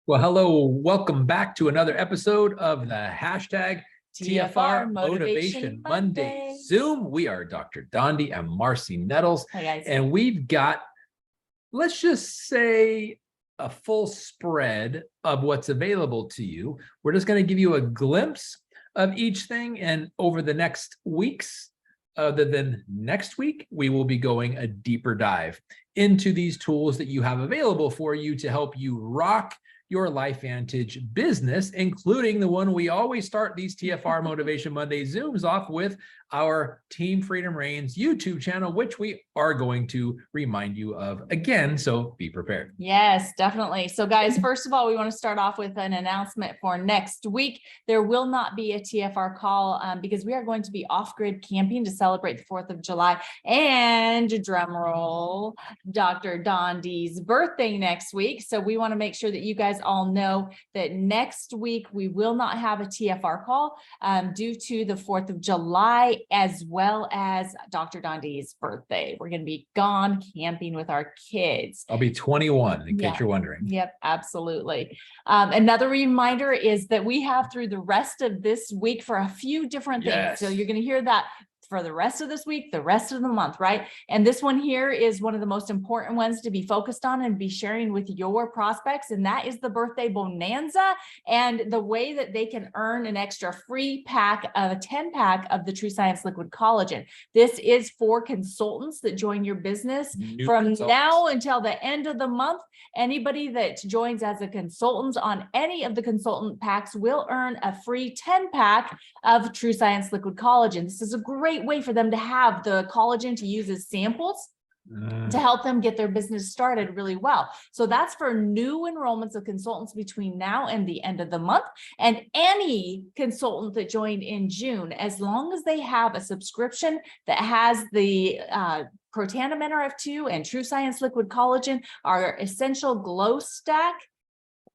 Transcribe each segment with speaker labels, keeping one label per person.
Speaker 1: Well, hello. Welcome back to another episode of the hashtag TFR Motivation Monday Zoom. We are Dr. Dondi and Marcy Nettles.
Speaker 2: Hi, guys.
Speaker 1: And we've got, let's just say, a full spread of what's available to you. We're just going to give you a glimpse of each thing. And over the next weeks, other than next week, we will be going a deeper dive into these tools that you have available for you to help you rock your LifeVantage business, including the one we always start these TFR Motivation Monday Zooms off with, our Team Freedom Reigns YouTube channel, which we are going to remind you of again. So be prepared.
Speaker 2: Yes, definitely. So guys, first of all, we want to start off with an announcement for next week. There will not be a TFR call because we are going to be off-grid camping to celebrate the 4th of July and, drum roll, Dr. Dondi's birthday next week. So we want to make sure that you guys all know that next week we will not have a TFR call due to the 4th of July, as well as Dr. Dondi's birthday. We're going to be gone camping with our kids.
Speaker 1: I'll be 21 in case you're wondering.
Speaker 2: Yep, absolutely. Another reminder is that we have through the rest of this week for a few different things. So you're going to hear that for the rest of this week, the rest of the month, right? And this one here is one of the most important ones to be focused on and be sharing with your prospects. And that is the birthday bonanza and the way that they can earn an extra free pack of a 10-pack of the True Science Liquid Collagen. This is for consultants that join your business from now until the end of the month. Anybody that joins as a consultant on any of the consultant packs will earn a free 10-pack of True Science Liquid Collagen. This is a great way for them to have the collagen to use as samples to help them get their business started really well. So that's for new enrollments of consultants between now and the end of the month. And any consultant that joined in June, as long as they have a subscription that has the Protandim NRF2 and True Science Liquid Collagen, our essential glow stack.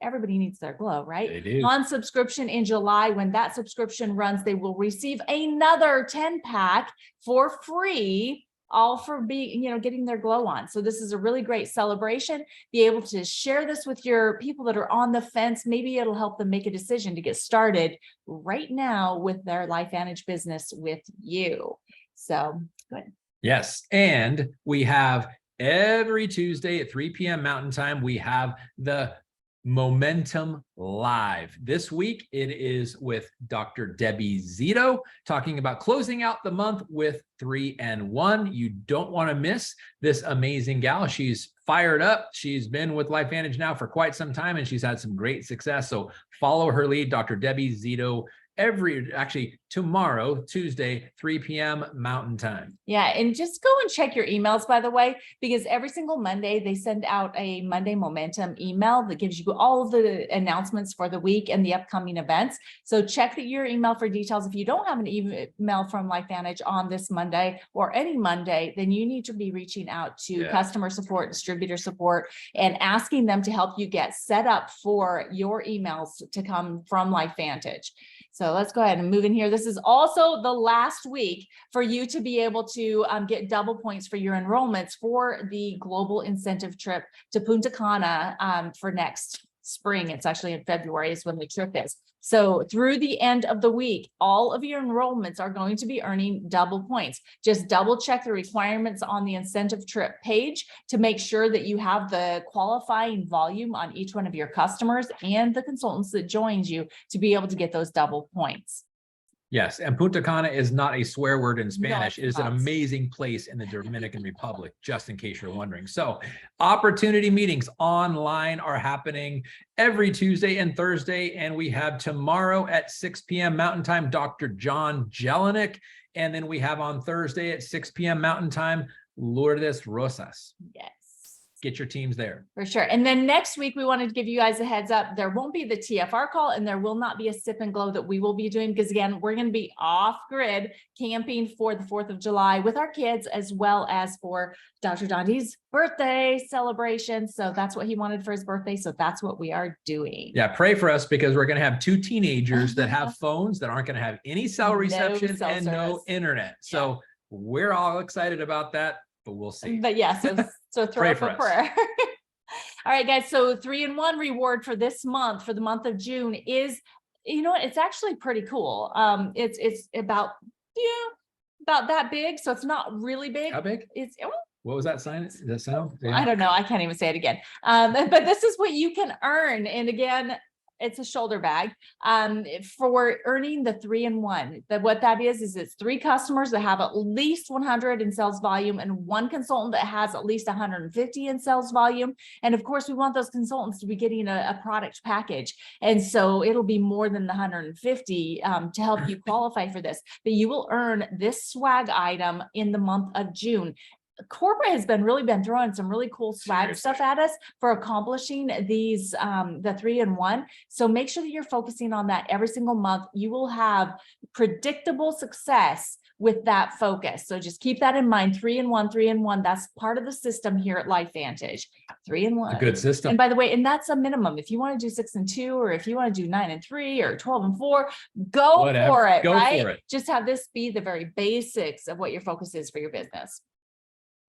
Speaker 2: Everybody needs their glow, right?
Speaker 1: They do.
Speaker 2: On subscription in July, when that subscription runs, they will receive another 10-pack for free, all for getting their glow on. So this is a really great celebration. Be able to share this with your people that are on the fence. Maybe it'll help them make a decision to get started right now with their LifeVantage business with you. So good.
Speaker 1: Yes. And we have every Tuesday at 3 p.m. Mountain Time, we have the Momentum Live. This week, it is with Dr. Debbie Zito talking about closing out the month with 3 and 1. You don't want to miss this amazing gal. She's fired up. She's been with LifeVantage now for quite some time, and she's had some great success. So follow her lead, Dr. Debbie Zito, tomorrow, Tuesday, 3 p.m. Mountain Time.
Speaker 2: Yeah, and just go and check your emails, by the way, because every single Monday they send out a Monday Momentum email that gives you all of the announcements for the week and the upcoming events. So check your email for details. If you don't have an email from LifeVantage on this Monday or any Monday, then you need to be reaching out to customer support, distributor support, and asking them to help you get set up for your emails to come from LifeVantage. So let's go ahead and move in here. This is also the last week for you to be able to get double points for your enrollments for the global incentive trip to Punta Cana for next spring. It's actually in February is when the trip is. So through the end of the week, all of your enrollments are going to be earning double points. Just double check the requirements on the incentive trip page to make sure that you have the qualifying volume on each one of your customers and the consultants that joined you to be able to get those double points.
Speaker 1: Yes, and Punta Cana is not a swear word in Spanish.
Speaker 2: No,
Speaker 1: it is an amazing place in the Dominican Republic, just in case you're wondering. So opportunity meetings online are happening every Tuesday and Thursday, and we have tomorrow at 6 p.m. Mountain Time, Dr. John Jelinek, and then we have on Thursday at 6 p.m. Mountain Time, Lourdes Rosas.
Speaker 2: Yes.
Speaker 1: Get your teams there.
Speaker 2: For sure. And then next week, we wanted to give you guys a heads up. There won't be the TFR call and there will not be a sip and glow that we will be doing because, again, we're going to be off grid camping for the 4th of July with our kids, as well as for Dr. Dondi's birthday celebration. So that's what he wanted for his birthday. So that's what we are doing.
Speaker 1: Yeah, pray for us because we're going to have 2 teenagers that have phones that aren't going to have any cell reception and no internet. So we're all excited about that, but we'll see.
Speaker 2: But yeah, so throw up a prayer. All right, guys. So 3-in-1 reward for this month, for the month of June is, you know what? It's actually pretty cool. It's about, about that big. So it's not really big.
Speaker 1: How big?
Speaker 2: It's,
Speaker 1: What was that sign? The sound? Yeah.
Speaker 2: I don't know. I can't even say it again. But this is what you can earn. And again, it's a shoulder bag for earning the 3-in-1. That what that is it's 3 customers that have at least 100 in sales volume and 1 consultant that has at least 150 in sales volume. And of course, we want those consultants to be getting a product package. And so it'll be more than the 150 to help you qualify for this. But you will earn this swag item in the month of June. Corporate has really been throwing some really cool swag stuff at us for accomplishing these the 3-in-1. So make sure that you're focusing on that every single month. You will have predictable success with that focus. So just keep that in mind. 3-in-1, 3-in-1. That's part of the system here at LifeVantage. 3-in-1.
Speaker 1: A good system.
Speaker 2: And by the way, and that's a minimum. If you want to do 6-and-2, or if you want to do 9-and-3 or 12-and-4, go for it.
Speaker 1: Go
Speaker 2: right?
Speaker 1: for it.
Speaker 2: Just have this be the very basics of what your focus is for your business.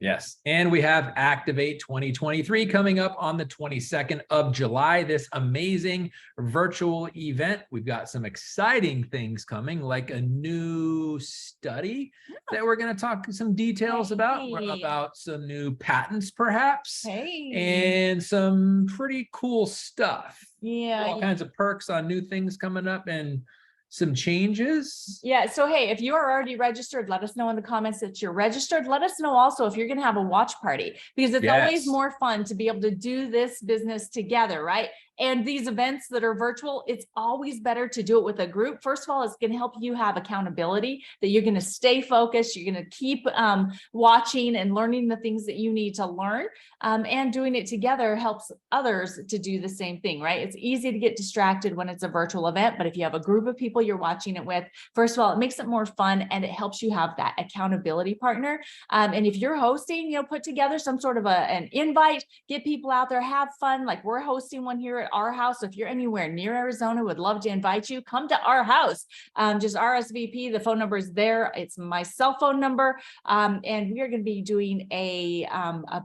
Speaker 1: Yes. And we have Activate 2023 coming up on the 22nd of July, this amazing virtual event. We've got some exciting things coming, like a new study that we're going to talk some details about some new patents, perhaps, and some pretty cool stuff.
Speaker 2: Yeah.
Speaker 1: All kinds of perks on new things coming up and some changes.
Speaker 2: Yeah. So, hey, if you are already registered, let us know in the comments that you're registered. Let us know also if you're going to have a watch party, because it's always more fun to be able to do this business together, right? And these events that are virtual, it's always better to do it with a group. First of all, it's going to help you have accountability, that you're going to stay focused. You're going to keep watching and learning the things that you need to learn. And doing it together helps others to do the same thing, right? It's easy to get distracted when it's a virtual event, but if you have a group of people you're watching it with, first of all, it makes it more fun and it helps you have that accountability partner. And if you're hosting, put together some sort of an invite, get people out there, have fun. Like we're hosting one here at our house. So if you're anywhere near Arizona, would love to invite you, come to our house. Just RSVP, the phone number is there. It's my cell phone number. And we are going to be doing a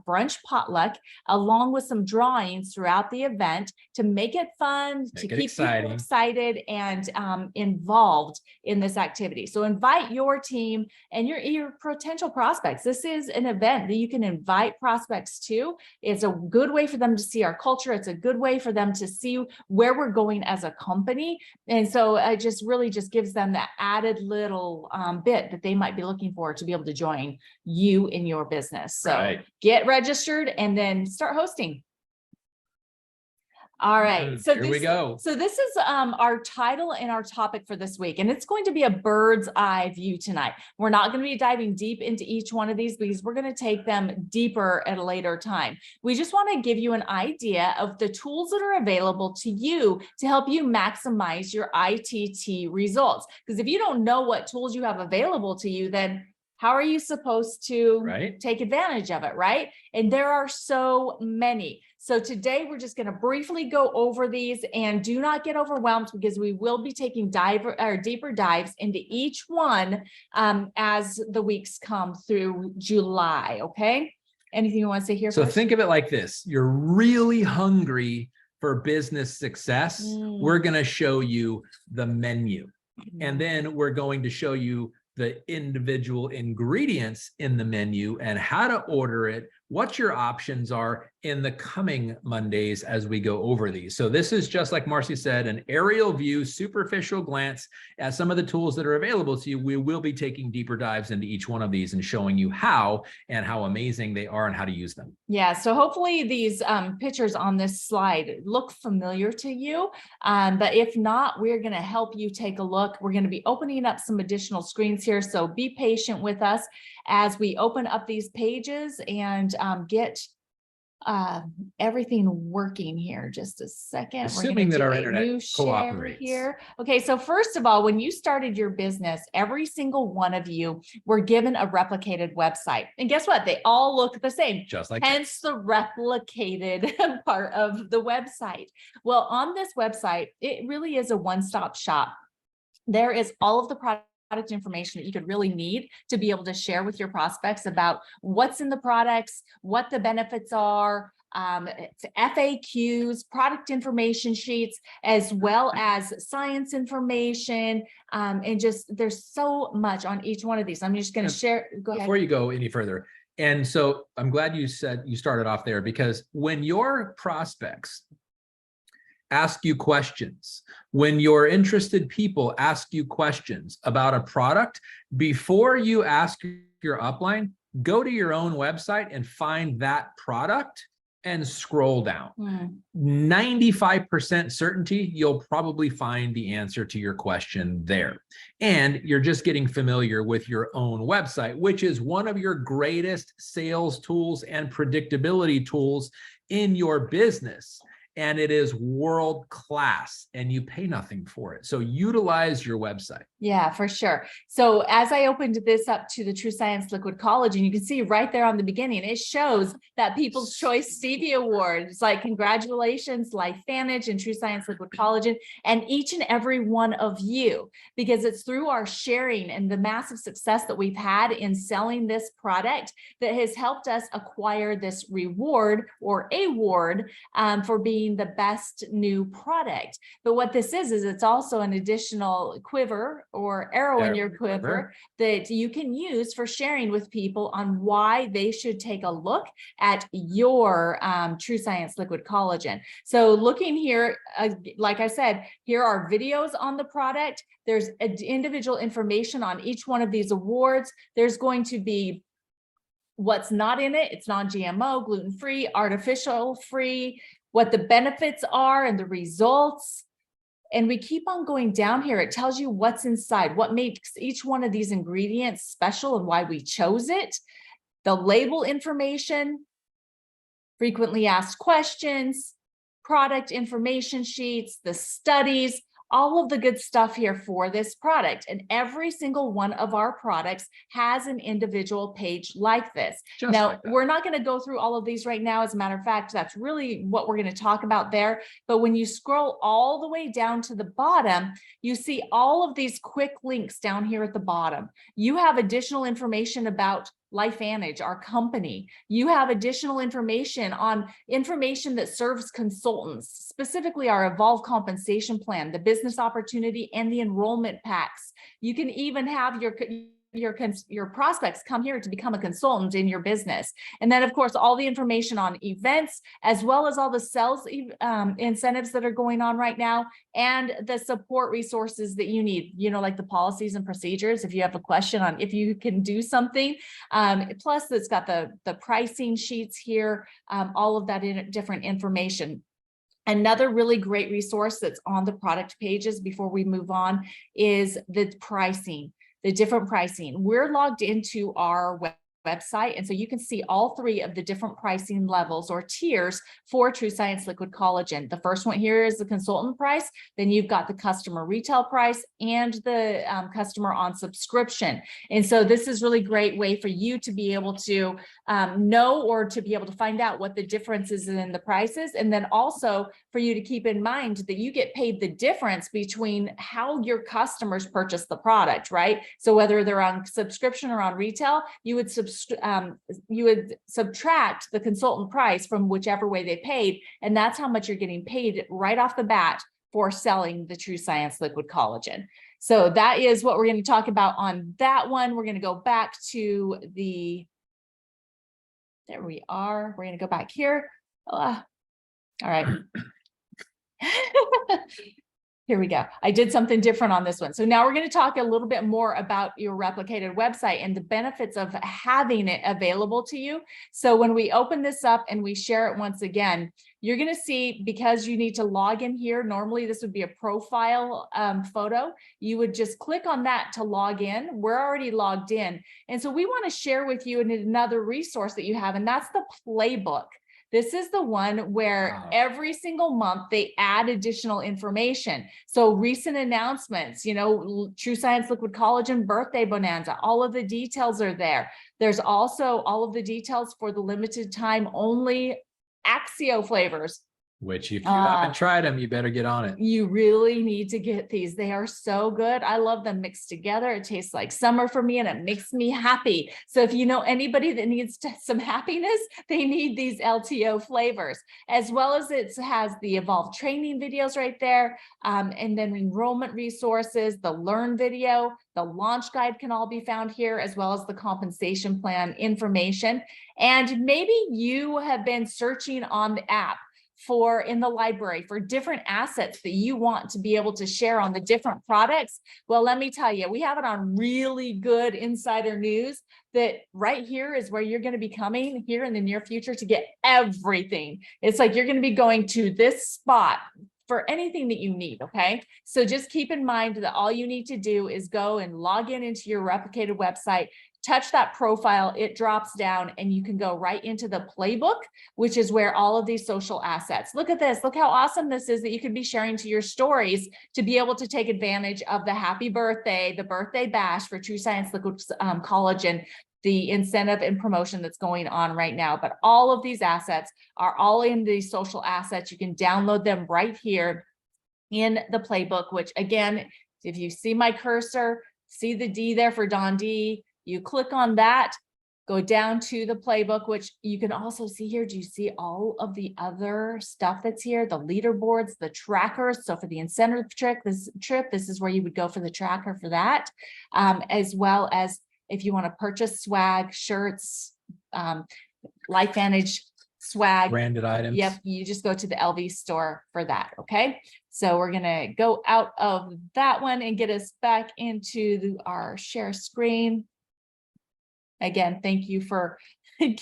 Speaker 2: brunch potluck along with some drawings throughout the event to make it fun, to keep people excited and involved in this activity. So invite your team and your potential prospects. This is an event that you can invite prospects to. It's a good way for them to see our culture. It's a good way for them to see where we're going as a company. And so it just really just gives them that added little bit that they might be looking for to be able to join you in your business. So get registered and then start hosting. All right. So
Speaker 1: here we go.
Speaker 2: So this is our title and our topic for this week, and it's going to be a bird's eye view tonight. We're not going to be diving deep into each one of these because we're going to take them deeper at a later time. We just want to give you an idea of the tools that are available to you to help you maximize your I.T.T results. Because if you don't know what tools you have available to you, then how are you supposed to take advantage of it, right? And there are so many. So today we're just going to briefly go over these, and do not get overwhelmed because we will be taking deeper dives into each one as the weeks come through July. Okay. Anything you want to say here?
Speaker 1: So think of it like this. You're really hungry for business success. We're going to show you the menu, and then we're going to show you the individual ingredients in the menu and how to order it, what your options are in the coming Mondays as we go over these. So this is just like Marcy said, an aerial view, superficial glance at some of the tools that are available to you. We will be taking deeper dives into each one of these and showing you how and how amazing they are and how to use them.
Speaker 2: Yeah, so hopefully these pictures on this slide look familiar to you, but if not, we're going to help you take a look. We're going to be opening up some additional screens here, so be patient with us as we open up these pages and get everything working here. Just a second.
Speaker 1: Assuming that our internet cooperates
Speaker 2: here. Okay, so first of all, when you started your business, every single one of you were given a replicated website, and guess what? They all look the same,
Speaker 1: just like
Speaker 2: hence the replicated part of the website. Well, on this website, it really is a one-stop shop. There is all of the product information that you could really need to be able to share with your prospects about what's in the products, what the benefits are, FAQs, product information sheets, as well as science information. And just there's so much on each one of these. I'm just going to share. Go ahead.
Speaker 1: Before you go any further. And so I'm glad you said you started off there, because when your prospects ask you questions, when your interested people ask you questions about a product, before you ask your upline, go to your own website and find that product and scroll down. 95% certainty you'll probably find the answer to your question there. And you're just getting familiar with your own website, which is one of your greatest sales tools and predictability tools in your business. And it is world class, and you pay nothing for it. So utilize your website.
Speaker 2: Yeah, for sure. So as I opened this up to the True Science Liquid Collagen, you can see right there on the beginning, it shows that People's Choice Stevie Award. It's like, congratulations, LifeVantage and True Science Liquid Collagen, and each and every one of you, because it's through our sharing and the massive success that we've had in selling this product that has helped us acquire this reward or award for being the best new product. But what this is it's also an additional quiver or arrow in your quiver that you can use for sharing with people on why they should take a look at your True Science Liquid Collagen. So looking here, like I said, here are videos on the product. There's individual information on each one of these awards. There's going to be what's not in it. It's non-GMO, gluten-free, artificial-free, what the benefits are and the results. And we keep on going down here. It tells you what's inside, what makes each one of these ingredients special and why we chose it. The label information, frequently asked questions, product information sheets, the studies, all of the good stuff here for this product. And every single one of our products has an individual page like this.
Speaker 1: Just
Speaker 2: now,
Speaker 1: like that.
Speaker 2: We're not going to go through all of these right now. As a matter of fact, that's really what we're going to talk about there. But when you scroll all the way down to the bottom, you see all of these quick links down here at the bottom. You have additional information about LifeVantage, our company. You have additional information on information that serves consultants, specifically our Evolve compensation plan, the business opportunity, and the enrollment packs. You can even have your prospects come here to become a consultant in your business. And then of course, all the information on events, as well as all the sales incentives that are going on right now, and the support resources that you need, like the policies and procedures, if you have a question on if you can do something. Plus it's got the pricing sheets here, all of that different information. Another really great resource that's on the product pages before we move on is the pricing. The different pricing. We're logged into our website, and so you can see all three of the different pricing levels or tiers for True Science Liquid Collagen. The first one here is the consultant price. Then you've got the customer retail price and the customer on subscription. And so this is really great way for you to be able to know or to be able to find out what the difference is in the prices. And then also for you to keep in mind that you get paid the difference between how your customers purchase the product, right? So whether they're on subscription or on retail, you would subtract the consultant price from whichever way they paid. And that's how much you're getting paid right off the bat for selling the True Science Liquid Collagen. So that is what we're going to talk about on that one. We're going to go back to there we are. We're going to go back here. All right. Here we go. I did something different on this one. So now we're going to talk a little bit more about your replicated website and the benefits of having it available to you. So when we open this up and we share it once again, you're going to see, because you need to log in here, normally this would be a profile photo. You would just click on that to log in. We're already logged in. And so we want to share with you another resource that you have, and that's the playbook. This is the one where every single month they add additional information. So recent announcements, True Science Liquid Collagen birthday bonanza, all of the details are there. There's also all of the details for the limited time only Axio flavors.
Speaker 1: Which if you haven't tried them, you better get on it.
Speaker 2: You really need to get these. They are so good. I love them mixed together. It tastes like summer for me and it makes me happy. So if you know anybody that needs some happiness, they need these LTO flavors, as well as it has the Evolve training videos right there. And then enrollment resources, the Learn video, the launch guide can all be found here, as well as the compensation plan information. And maybe you have been searching on the app in the library for different assets that you want to be able to share on the different products. Well, let me tell you, we have it on really good insider news that right here is where you're going to be coming here in the near future to get everything. It's like you're going to be going to this spot for anything that you need. Okay. So just keep in mind that all you need to do is go and log into your replicated website, touch that profile, it drops down and you can go right into the playbook, which is where all of these social assets. Look at this. Look how awesome this is that you could be sharing to your stories to be able to take advantage of the happy birthday, the birthday bash for True Science Liquid Collagen, the incentive and promotion that's going on right now. But all of these assets are all in these social assets. You can download them right here in the playbook, which again, if you see my cursor, see the D there for Don D, you click on that, go down to the playbook, which you can also see here. Do you see all of the other stuff that's here? The leaderboards, the trackers. So for the incentive trip, this is where you would go for the tracker for that, as well as if you want to purchase swag, shirts, LifeVantage swag.
Speaker 1: Branded items.
Speaker 2: Yep, you just go to the LV store for that, okay? So we're gonna go out of that one and get us back into our share screen. Again, thank you for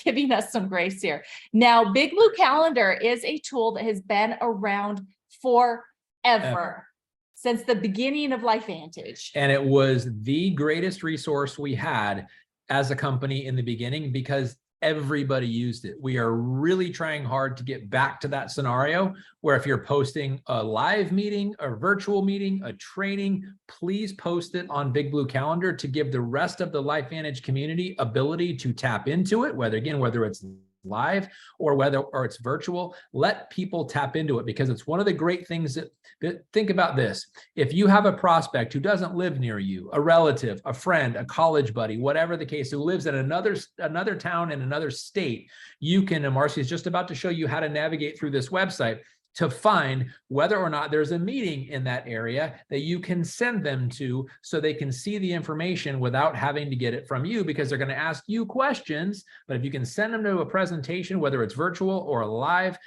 Speaker 2: giving us some grace here. Now, Big Blue Calendar is a tool that has been around forever, since the beginning of LifeVantage.
Speaker 1: And it was the greatest resource we had as a company in the beginning because everybody used it. We are really trying hard to get back to that scenario where if you're posting a live meeting, a virtual meeting, a training, please post it on Big Blue Calendar to give the rest of the LifeVantage community ability to tap into it, whether it's live or it's virtual. Let people tap into it because it's one of the great things that think about this. If you have a prospect who doesn't live near you, a relative, a friend, a college buddy, whatever the case, who lives in another town in another state, you can, and Marcy is just about to show you how to navigate through this website to find whether or not there's a meeting in that area that you can send them to so they can see the information without having to get it from you because they're going to ask you questions. But if you can send them to a presentation, whether it's virtual or live,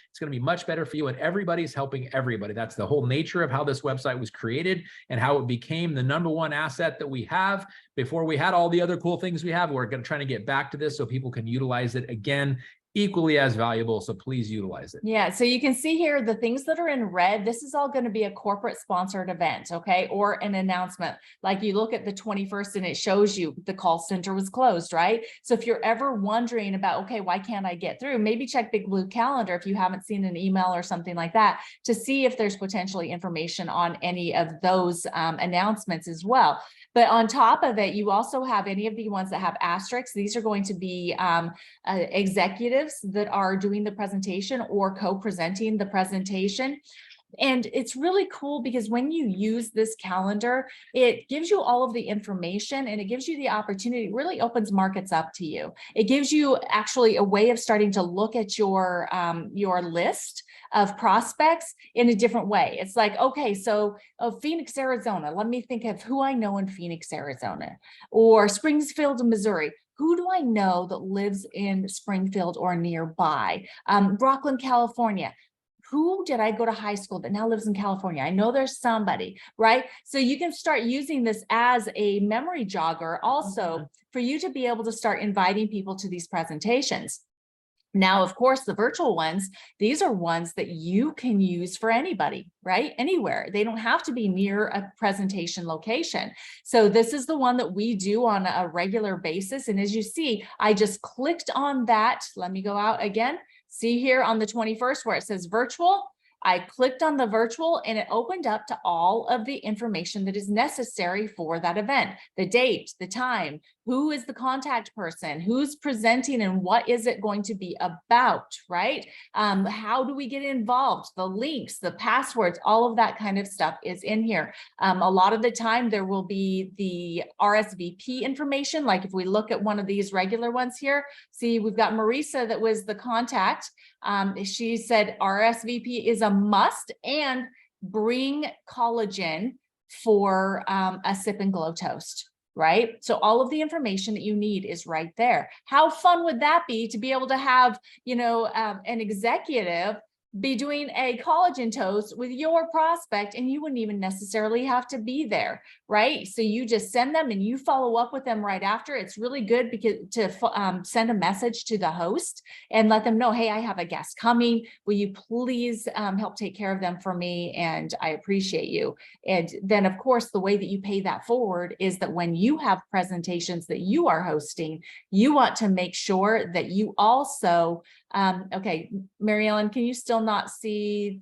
Speaker 1: it's going to be much better for you and everybody's helping everybody. That's the whole nature of how this website was created and how it became the #1 asset that we have. Before we had all the other cool things we have, we're going to try to get back to this so people can utilize it again. Equally as valuable, so please utilize it.
Speaker 2: Yeah, so you can see here the things that are in red, this is all going to be a corporate sponsored event, okay, or an announcement. Like you look at the 21st and it shows you the call center was closed, right? So if you're ever wondering about, okay, why can't I get through? Maybe check Big Blue Calendar if you haven't seen an email or something like that to see if there's potentially information on any of those announcements as well. But on top of it, you also have any of the ones that have asterisks. These are going to be executives that are doing the presentation or co-presenting the presentation. And it's really cool because when you use this calendar, it gives you all of the information and it gives you the opportunity, it really opens markets up to you. It gives you actually a way of starting to look at your list of prospects in a different way. It's like, okay, so Phoenix, Arizona, let me think of who I know in Phoenix, Arizona, or Springfield, Missouri. Who do I know that lives in Springfield or nearby? Brooklyn, California. Who did I go to high school that now lives in California? I know there's somebody, right? So you can start using this as a memory jogger also for you to be able to start inviting people to these presentations. Now, of course, the virtual ones, these are ones that you can use for anybody, right? Anywhere. They don't have to be near a presentation location. So this is the one that we do on a regular basis. And as you see, I just clicked on that. Let me go out again. See here on the 21st where it says virtual. I clicked on the virtual and it opened up to all of the information that is necessary for that event, the date, the time, Who is the contact person? Who's presenting and what is it going to be about, right? How do we get involved? The links, the passwords, all of that kind of stuff is in here. A lot of the time there will be the RSVP information. Like if we look at one of these regular ones here, see, we've got Marisa that was the contact. She said RSVP is a must, and bring collagen for a sip and glow toast. Right? So all of the information that you need is right there. How fun would that be to be able to have, an executive be doing a collagen toast with your prospect, and you wouldn't even necessarily have to be there, right? So you just send them and you follow up with them right after. It's really good because to send a message to the host and let them know, hey, I have a guest coming. Will you please help take care of them for me? And I appreciate you. And then, of course, the way that you pay that forward is that when you have presentations that you are hosting, you want to make sure that you also, okay, Mary Ellen, can you still not see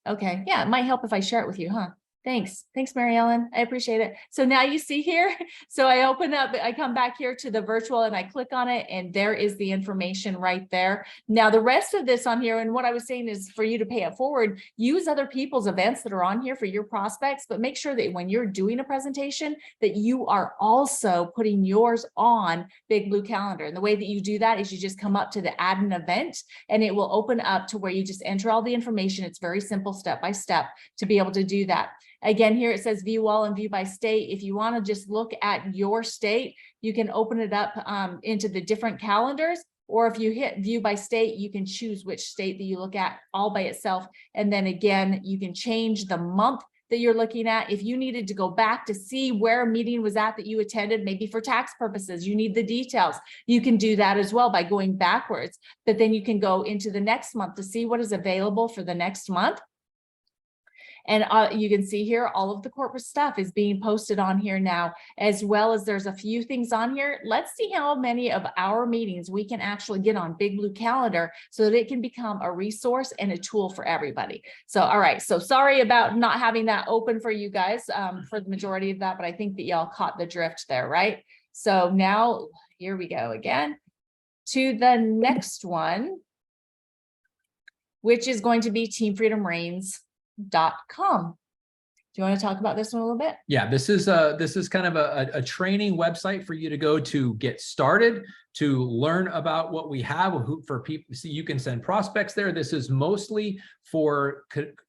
Speaker 2: okay, yeah, it might help if I share it with you, huh? Thanks, Mary Ellen, I appreciate it. So now you see here, so I open up, I come back here to the virtual and I click on it, and there is the information right there. Now the rest of this on here, and what I was saying is for you to pay it forward, use other people's events that are on here for your prospects, but make sure that when you're doing a presentation that you are also putting yours on Big Blue Calendar. And the way that you do that is you just come up to the add an event, and it will open up to where you just enter all the information. It's very simple, step by step, to be able to do that. Again, here it says view all and view by state. If you want to just look at your state, you can open it up into the different calendars, or if you hit view by state, you can choose which state that you look at all by itself. And then again, you can change the month that you're looking at. If you needed to go back to see where a meeting was at that you attended, maybe for tax purposes, you need the details, you can do that as well by going backwards. But then you can go into the next month to see what is available for the next month. And you can see here, all of the corporate stuff is being posted on here now, as well as there's a few things on here. Let's see how many of our meetings we can actually get on Big Blue Calendar so that it can become a resource and a tool for everybody. So, all right. So sorry about not having that open for you guys for the majority of that, but I think that y'all caught the drift there, right? So now here we go again to the next one, which is going to be teamfreedomreigns.com. Do you want to talk about this one a little bit?
Speaker 1: Yeah, this is kind of a training website for you to go to get started, to learn about what we have for people. So you can send prospects there. This is mostly for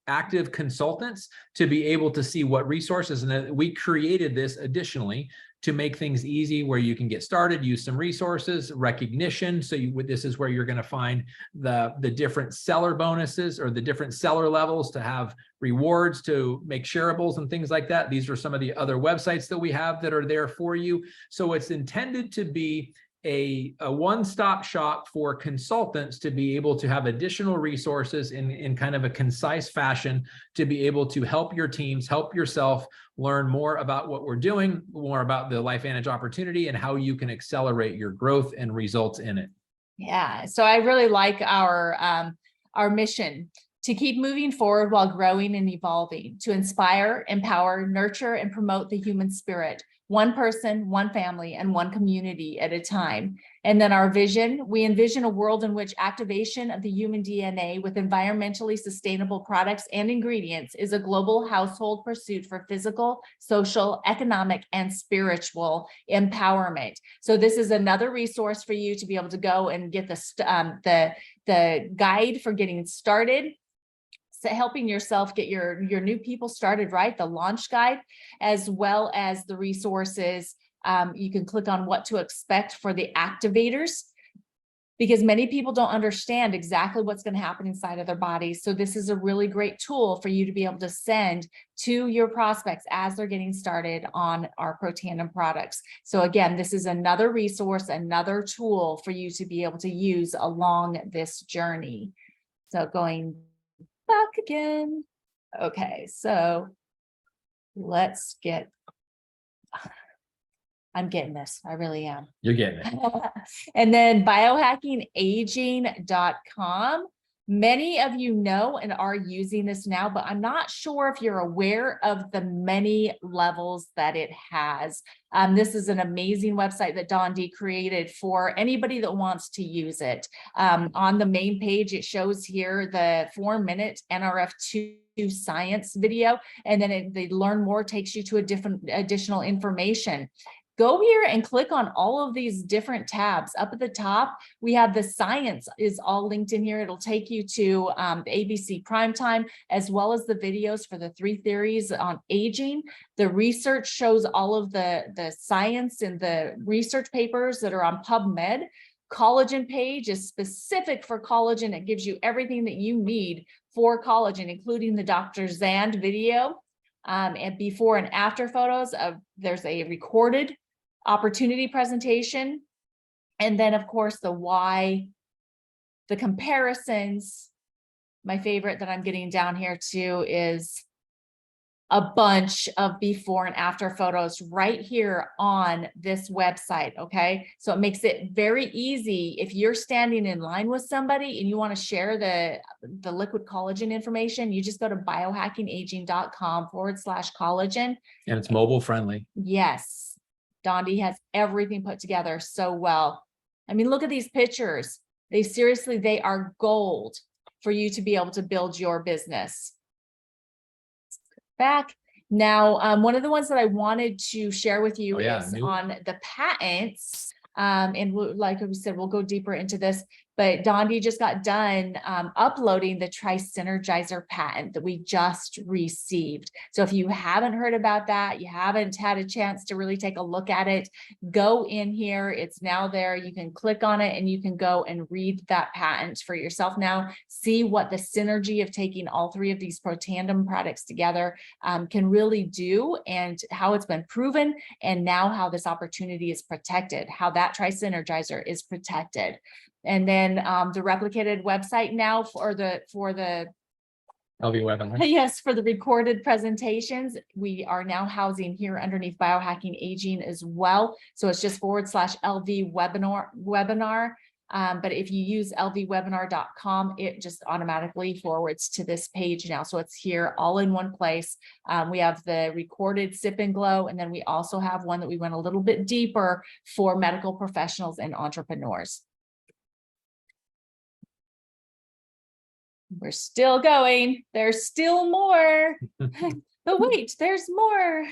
Speaker 1: active consultants to be able to see what resources, and we created this additionally to make things easy where you can get started, use some resources, recognition. So this is where you're going to find the different seller bonuses or the different seller levels to have rewards, to make shareables and things like that. These are some of the other websites that we have that are there for you. So it's intended to be a one-stop shop for consultants to be able to have additional resources in kind of a concise fashion to be able to help your teams, help yourself learn more about what we're doing, more about the LifeVantage opportunity, and how you can accelerate your growth and results in it.
Speaker 2: Yeah, so I really like our mission to keep moving forward while growing and evolving, to inspire, empower, nurture, and promote the human spirit, one person, one family, and one community at a time. And then our vision, we envision a world in which activation of the human DNA with environmentally sustainable products and ingredients is a global household pursuit for physical, social, economic, and spiritual empowerment. So this is another resource for you to be able to go and get the guide for getting started, helping yourself get your new people started, right? The launch guide, as well as the resources. You can click on what to expect for the activators, because many people don't understand exactly what's going to happen inside of their bodies. So this is a really great tool for you to be able to send to your prospects as they're getting started on our Protandim products. So again, this is another resource, another tool for you to be able to use along this journey. So going back again. Okay, so let's get, I'm getting this. I really am.
Speaker 1: You're getting it.
Speaker 2: And then biohackingaging.com. Many of you know and are using this now, but I'm not sure if you're aware of the many levels that it has. This is an amazing website that Don D created for anybody that wants to use it. On the main page, it shows here the 4-minute NRF2 science video, and then the learn more takes you to a different additional information. Go here and click on all of these different tabs. Up at the top, we have the science is all linked in here. It'll take you to the ABC Primetime, as well as the videos for the 3 theories on aging. The research shows all of the science and the research papers that are on PubMed. Collagen page is specific for collagen. It gives you everything that you need for collagen, including the Dr. Zand video. And before and after photos of, there's a recorded opportunity presentation. And then of course the why, the comparisons. My favorite that I'm getting down here too is a bunch of before and after photos right here on this website. Okay, so it makes it very easy if you're standing in line with somebody and you want to share the liquid collagen information. You just go to biohackingaging.com/collagen,
Speaker 1: and it's mobile friendly.
Speaker 2: Yes, Dondi has everything put together so well. I mean, look at these pictures. They are gold for you to be able to build your business. Back now, one of the ones that I wanted to share with you is on the patents. And like we said, we'll go deeper into this, but Dondi just got done uploading the Tri-Synergizer patent that we just received. So if you haven't heard about that, you haven't had a chance to really take a look at it, go in here. It's now there. You can click on it and you can go and read that patent for yourself now. See what the synergy of taking all 3 of these Protandim products together can really do, and how it's been proven, and now how this opportunity is protected, how that Tri-Synergizer is protected. And then the replicated website now for the
Speaker 1: LV webinar.
Speaker 2: Yes, for the recorded presentations, we are now housing here underneath Biohacking Aging as well. So it's just /LV webinar. But if you use lvwebinar.com, it just automatically forwards to this page now. So it's here all in one place. We have the recorded Sip and Glow, and then we also have one that we went a little bit deeper for medical professionals and entrepreneurs. We're still going. There's still more. But wait, there's more.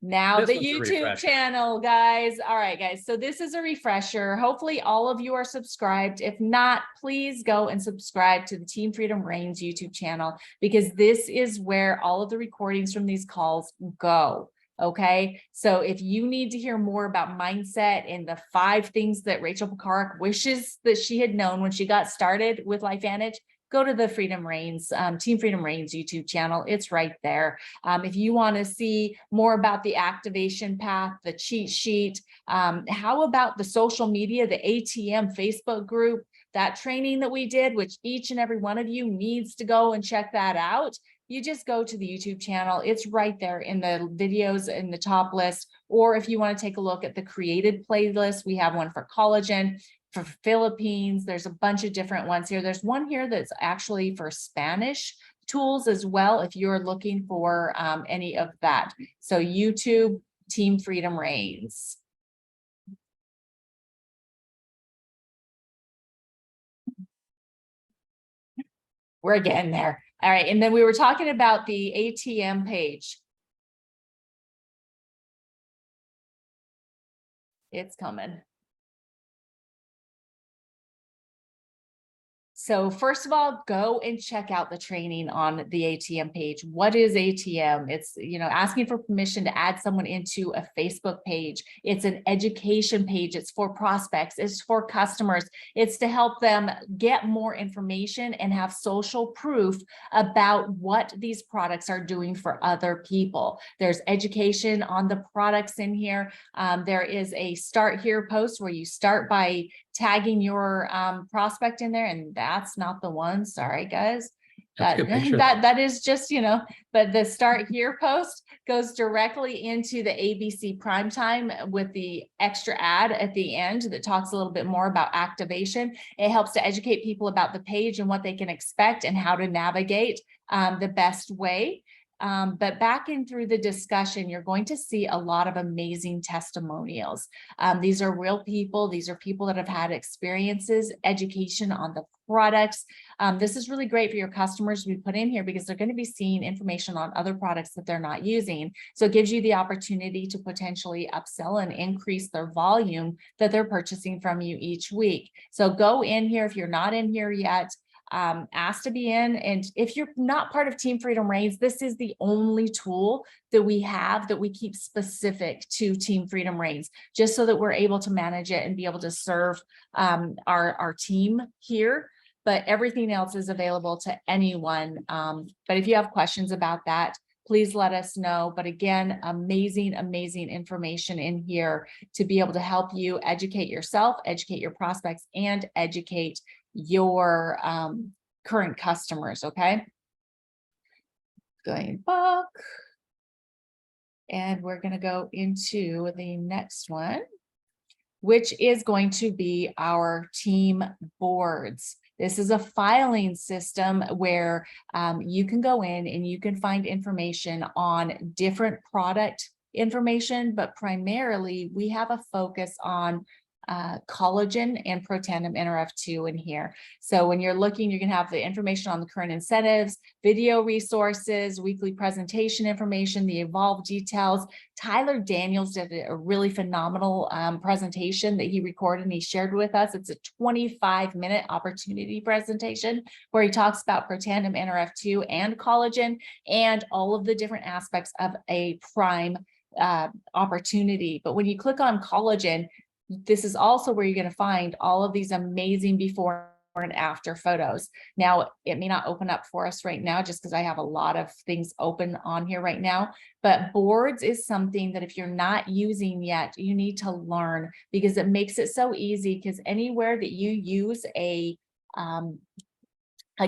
Speaker 2: Now the YouTube channel, guys. All right, guys. So this is a refresher. Hopefully all of you are subscribed. If not, please go and subscribe to the Team Freedom Reigns YouTube channel, because this is where all of the recordings from these calls go. Okay, so if you need to hear more about mindset and the 5 things that Rachel Pekarik wishes that she had known when she got started with LifeVantage, go to the Freedom Reigns, Team Freedom Reigns YouTube channel. It's right there. If you want to see more about the activation path, the cheat sheet, how about the social media, the ATM Facebook group, that training that we did, which each and every one of you needs to go and check that out. You just go to the YouTube channel. It's right there in the videos in the top list. Or if you want to take a look at the created playlist, we have one for collagen, for Philippines. There's a bunch of different ones here. There's one here that's actually for Spanish tools as well, if you're looking for any of that. So YouTube, Team Freedom Reigns. We're getting there. All right, and then we were talking about the ATM page. It's coming. So first of all, go and check out the training on the ATM page. What is ATM? It's, asking for permission to add someone into a Facebook page. It's an education page. It's for prospects. It's for customers. It's to help them get more information and have social proof about what these products are doing for other people. There's education on the products in here. There is a start here post where you start by tagging your prospect in there, and that's not the one. Sorry, guys.
Speaker 1: That's a good picture.
Speaker 2: That is just, but the start here post goes directly into the ABC primetime with the extra ad at the end that talks a little bit more about activation. It helps to educate people about the page and what they can expect and how to navigate the best way. But back in through the discussion, you're going to see a lot of amazing testimonials. These are real people. These are people that have had experiences, education on the products. This is really great for your customers we put in here because they're going to be seeing information on other products that they're not using. So it gives you the opportunity to potentially upsell and increase their volume that they're purchasing from you each week. So go in here if you're not in here yet. Ask to be in. And if you're not part of Team Freedom Reigns, this is the only tool that we have that we keep specific to Team Freedom Reigns, just so that we're able to manage it and be able to serve our team here. But everything else is available to anyone. But if you have questions about that, please let us know. But again, amazing, amazing information in here to be able to help you educate yourself, educate your prospects, and educate your current customers. Okay. Going back. And we're going to go into the next one, which is going to be our team boards. This is a filing system where you can go in and you can find information on different product information, but primarily we have a focus on collagen and Protandim NRF2 in here. So when you're looking, you can have the information on the current incentives, video resources, weekly presentation information, the evolved details. Tyler Daniels did a really phenomenal presentation that he recorded and he shared with us. It's a 25-minute opportunity presentation where he talks about Protandim NRF2 and collagen and all of the different aspects of a prime opportunity. But when you click on collagen, this is also where you're going to find all of these amazing before and after photos. Now, it may not open up for us right now just because I have a lot of things open on here right now, but boards is something that if you're not using yet, you need to learn because it makes it so easy because anywhere that you use a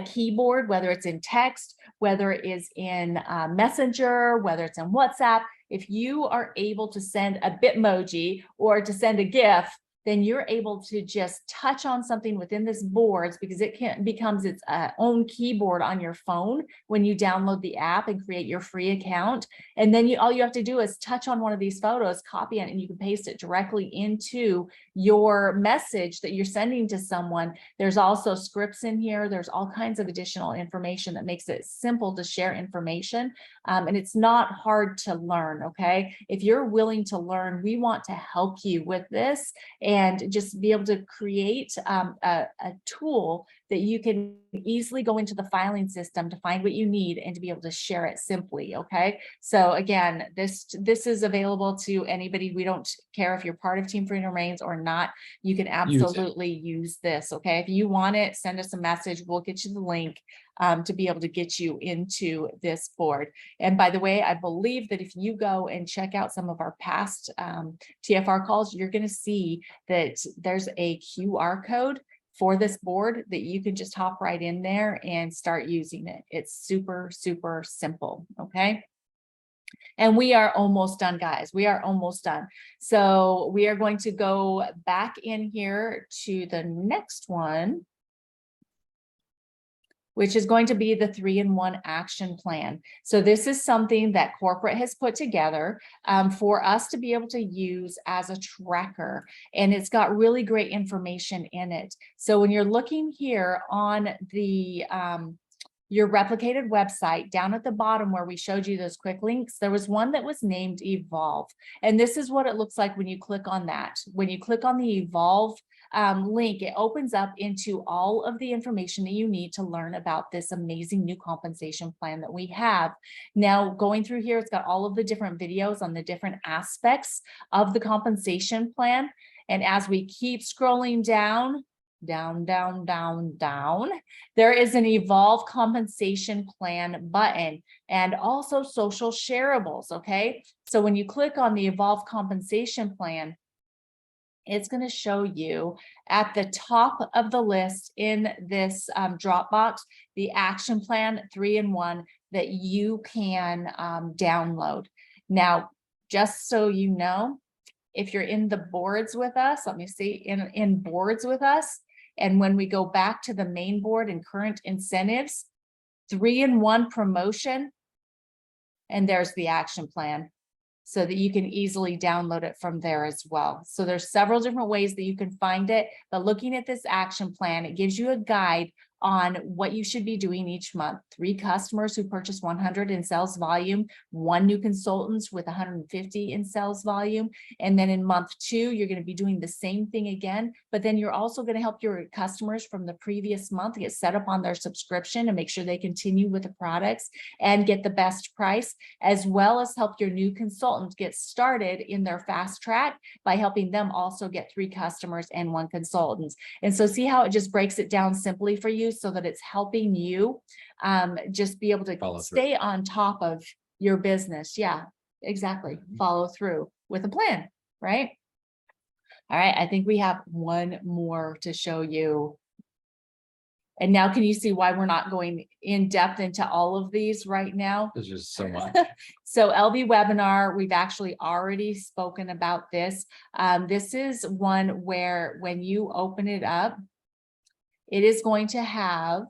Speaker 2: keyboard, whether it's in text, whether it is in Messenger, whether it's in WhatsApp, if you are able to send a Bitmoji or to send a GIF, then you're able to just touch on something within this boards because it becomes its own keyboard on your phone when you download the app and create your free account. And then all you have to do is touch on one of these photos, copy it, and you can paste it directly into your message that you're sending to someone. There's also scripts in here. There's all kinds of additional information that makes it simple to share information. And it's not hard to learn, okay? If you're willing to learn, we want to help you with this and just be able to create a tool that you can easily go into the filing system to find what you need and to be able to share it simply, okay? So again, this is available to anybody. We don't care if you're part of Team Freedom Reigns or not. You can absolutely use this, okay? If you want it, send us a message. We'll get you the link to be able to get you into this board. And by the way, I believe that if you go and check out some of our past TFR calls, you're going to see that there's a QR code for this board that you can just hop right in there and start using it. It's super, super simple. Okay. And we are almost done, guys. We are almost done. So we are going to go back in here to the next one, which is going to be the 3-in-1 action plan. So this is something that corporate has put together for us to be able to use as a tracker. And it's got really great information in it. So when you're looking here on the your replicated website, down at the bottom where we showed you those quick links, there was one that was named Evolve. And this is what it looks like when you click on that. When you click on the Evolve link, it opens up into all of the information that you need to learn about this amazing new compensation plan that we have. Now, going through here, it's got all of the different videos on the different aspects of the compensation plan. And as we keep scrolling down, there is an Evolve compensation plan button and also social shareables. Okay. So when you click on the Evolve compensation plan, it's going to show you at the top of the list in this Dropbox, the action plan 3-in-1 that you can download. Now, just so you know, if you're in the boards with us, let me see, in boards with us, and when we go back to the main board and current incentives, 3-in-1 promotion, and there's the action plan, so that you can easily download it from there as well. So there's several different ways that you can find it, but looking at this action plan, it gives you a guide on what you should be doing each month. 3 customers who purchase 100 in sales volume, 1 new consultant with 150 in sales volume. And then in month 2, you're going to be doing the same thing again, but then you're also going to help your customers from the previous month get set up on their subscription and make sure they continue with the products and get the best price, as well as help your new consultant get started in their fast track by helping them also get 3 customers and 1 consultant. And so see how it just breaks it down simply for you, so that it's helping you just be able to stay on top of your business. Yeah, exactly. Follow through with a plan, right? All right, I think we have one more to show you. And now can you see why we're not going in depth into all of these right now?
Speaker 1: There's just so much.
Speaker 2: So LV webinar, we've actually already spoken about this. This is one where when you open it up, it is going to have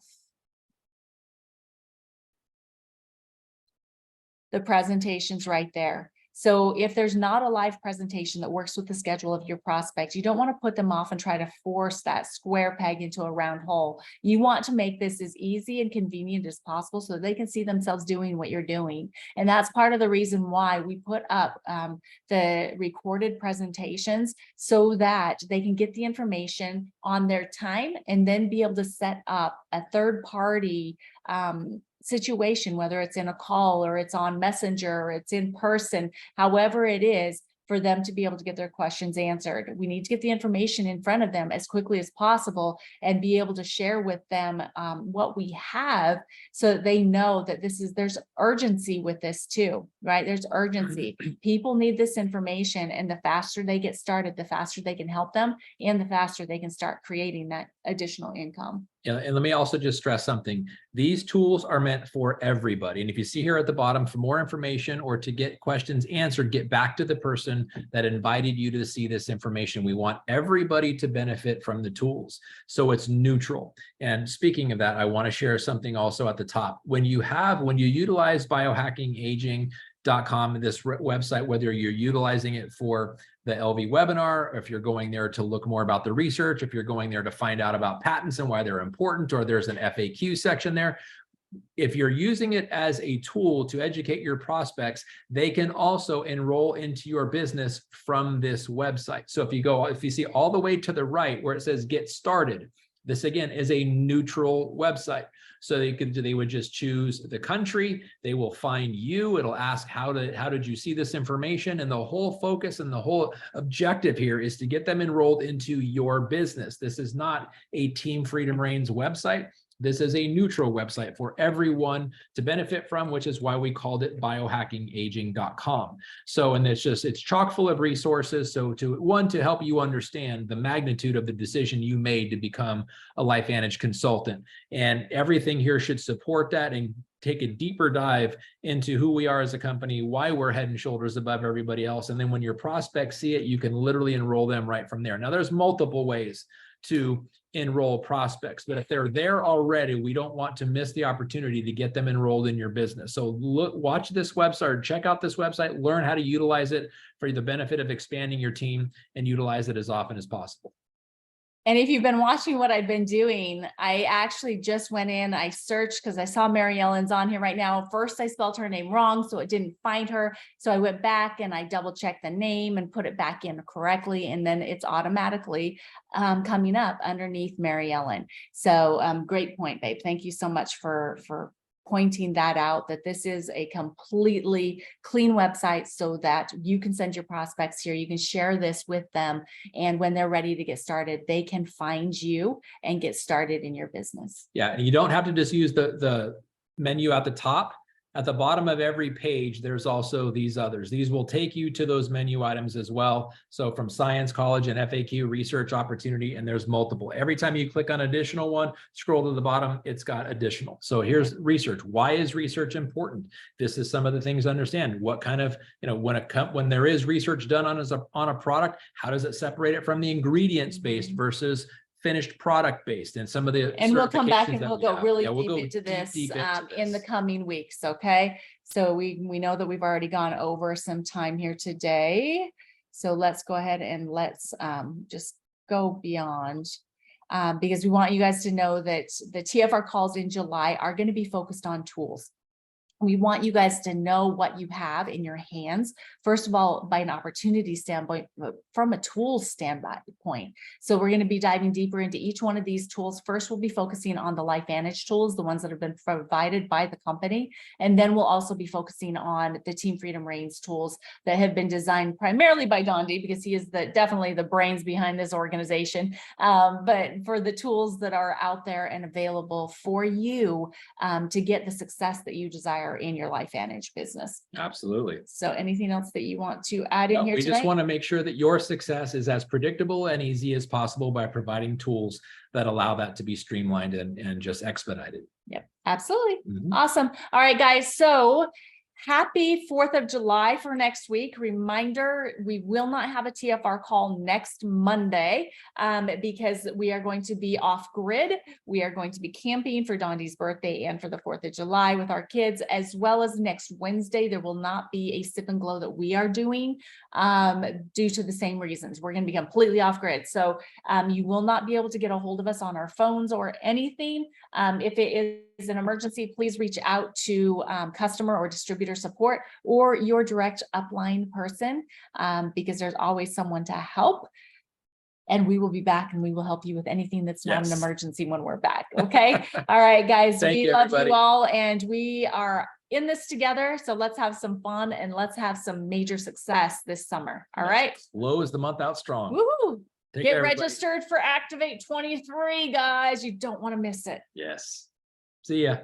Speaker 2: the presentations right there. So if there's not a live presentation that works with the schedule of your prospects, you don't want to put them off and try to force that square peg into a round hole. You want to make this as easy and convenient as possible so they can see themselves doing what you're doing. And that's part of the reason why we put up the recorded presentations, so that they can get the information on their time and then be able to set up a third party situation, whether it's in a call or it's on Messenger or it's in person, however it is, for them to be able to get their questions answered. We need to get the information in front of them as quickly as possible and be able to share with them what we have, so that they know that there's urgency with this too, right? There's urgency. People need this information, and the faster they get started, the faster they can help them, and the faster they can start creating that additional income.
Speaker 1: Yeah, and let me also just stress something. These tools are meant for everybody. And if you see here at the bottom, for more information or to get questions answered, get back to the person that invited you to see this information. We want everybody to benefit from the tools, so it's neutral. And speaking of that, I want to share something also at the top. When you utilize biohackingaging.com, this website, whether you're utilizing it for the LV webinar, or if you're going there to look more about the research, if you're going there to find out about patents and why they're important, or there's an FAQ section there. If you're using it as a tool to educate your prospects, they can also enroll into your business from this website. So if you see all the way to the right where it says get started, this again is a neutral website. So they would just choose the country, they will find you, it'll ask how did you see this information, and the whole focus and the whole objective here is to get them enrolled into your business. This is not a Team Freedom Reigns website. This is a neutral website for everyone to benefit from, which is why we called it biohackingaging.com. So, and it's chock full of resources. So to help you understand the magnitude of the decision you made to become a LifeVantage consultant. And everything here should support that and take a deeper dive into who we are as a company, why we're head and shoulders above everybody else. And then when your prospects see it, you can literally enroll them right from there. Now, there's multiple ways to enroll prospects, but if they're there already, we don't want to miss the opportunity to get them enrolled in your business. So watch this website, check out this website, learn how to utilize it for the benefit of expanding your team, and utilize it as often as possible.
Speaker 2: And if you've been watching what I've been doing, I actually just went in, I searched because I saw Mary Ellen's on here right now. First, I spelled her name wrong, so it didn't find her. So I went back and I double checked the name and put it back in correctly. And then it's automatically coming up underneath Mary Ellen. So great point, babe. Thank you so much for pointing that out, that this is a completely clean website so that you can send your prospects here. You can share this with them. And when they're ready to get started, they can find you and get started in your business.
Speaker 1: Yeah. And you don't have to just use the menu at the top. At the bottom of every page, there's also these others. These will take you to those menu items as well. So from Science College and FAQ research opportunity, and there's multiple. Every time you click on additional one, scroll to the bottom, it's got additional. So here's research. Why is research important? This is some of the things to understand. What kind of, when there is research done on a product, how does it separate it from the ingredients based versus finished product based, and some of the,
Speaker 2: and we'll come back and we'll go really deep into this in the coming weeks. Okay. So we know that we've already gone over some time here today. So let's go ahead and let's just go beyond because we want you guys to know that the TFR calls in July are going to be focused on tools. We want you guys to know what you have in your hands, first of all, by an opportunity standpoint, but from a tools standpoint. So we're going to be diving deeper into each one of these tools. First, we'll be focusing on the LifeVantage tools, the ones that have been provided by the company. And then we'll also be focusing on the Team Freedom Reigns tools that have been designed primarily by Dondi, because he is definitely the brains behind this organization. But for the tools that are out there and available for you to get the success that you desire in your LifeVantage business.
Speaker 1: Absolutely.
Speaker 2: So anything else that you want to add in here
Speaker 1: we
Speaker 2: tonight?
Speaker 1: just want to make sure that your success is as predictable and easy as possible by providing tools that allow that to be streamlined and just expedited.
Speaker 2: Yep, absolutely. Awesome. All right, guys. So happy 4th of July for next week. Reminder, we will not have a TFR call next Monday because we are going to be off grid. We are going to be camping for Dondi's birthday and for the 4th of July with our kids, as well as next Wednesday. There will not be a sip and glow that we are doing due to the same reasons. We're going to be completely off grid. So you will not be able to get a hold of us on our phones or anything. If it is an emergency, please reach out to customer or distributor support or your direct upline person because there's always someone to help. And we will be back and we will help you with anything that's not an emergency when we're back. Okay. All right, guys. We love you all and we are in this together. So let's have some fun and let's have some major success this summer. All right.
Speaker 1: Close the month out strong.
Speaker 2: Woohoo.
Speaker 1: Take
Speaker 2: Get
Speaker 1: care,
Speaker 2: registered for Activate 23, guys. You don't want to miss it.
Speaker 1: Yes. See ya.